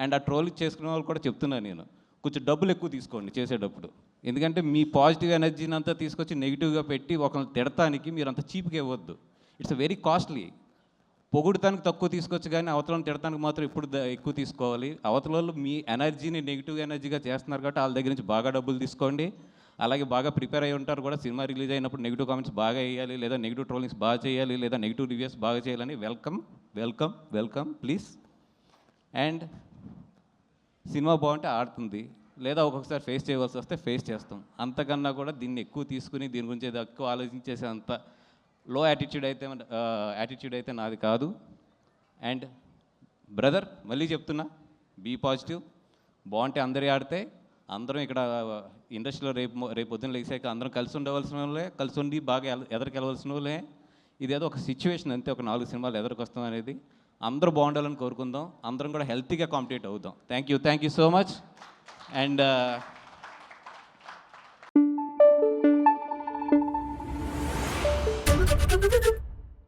And ఆ troll చేసుకునే వాళ్ళు కూడా చెప్తున్నాను నేను, కొంచెం డబ్బులు ఎక్కువ తీసుకోండి చేసేటప్పుడు. ఎందుకంటే మీ పాజిటివ్ ఎనర్జీని అంతా తీసుకొచ్చి నెగిటివ్గా పెట్టి ఒకరిని తిడటానికి మీరు అంత చీప్గా ఇవ్వద్దు. It's very costly. పొగుడుతానికి తక్కువ తీసుకోవచ్చు కానీ అవతలను తిడటానికి మాత్రం ఎప్పుడు ఎక్కువ తీసుకోవాలి. అవతల వాళ్ళు మీ ఎనర్జీని నెగిటివ్ ఎనర్జీగా చేస్తున్నారు కాబట్టి వాళ్ళ దగ్గర నుంచి బాగా డబ్బులు తీసుకోండి. అలాగే బాగా ప్రిపేర్ అయ్యి ఉంటారు కూడా, సినిమా రిలీజ్ అయినప్పుడు నెగిటివ్ కామెంట్స్ బాగా వేయాలి, లేదా నెగిటివ్ ట్రోలింగ్స్ బాగా చేయాలి, లేదా నెగిటివ్ రివ్యూస్ బాగా చేయాలని welcome welcome welcome please. And cinema బాగుంటే ఆడుతుంది, లేదా ఒక్కొక్కసారి ఫేస్ చేయవలసి వస్తే ఫేస్ చేస్తాం. అంతకన్నా కూడా దీన్ని ఎక్కువ తీసుకుని దీని గురించి ఏదో ఎక్కువ ఆలోచించేసే అంత లో యాటిట్యూడ్ అయితే నాది కాదు. అండ్ బ్రదర్ మళ్ళీ చెప్తున్నా, బీ పాజిటివ్. బాగుంటే అందరి ఆడితే అందరం ఇక్కడ ఇండస్ట్రీలో రేపు పొద్దున్న లేచాక అందరం కలిసి ఉండవలసిన వాళ్ళే, కలిసి ఉండి బాగా ఎదరికెళ్ళవలసిన వాళ్ళే. ఇదేదో ఒక సిచ్యువేషన్ అంతే, ఒక 4 సినిమాలు ఎదరికొస్తాం అనేది. అందరూ బాగుండాలని కోరుకుందాం, అందరం కూడా హెల్తీగా కాంపిటేట్ అవుదాం. Thank you so much. And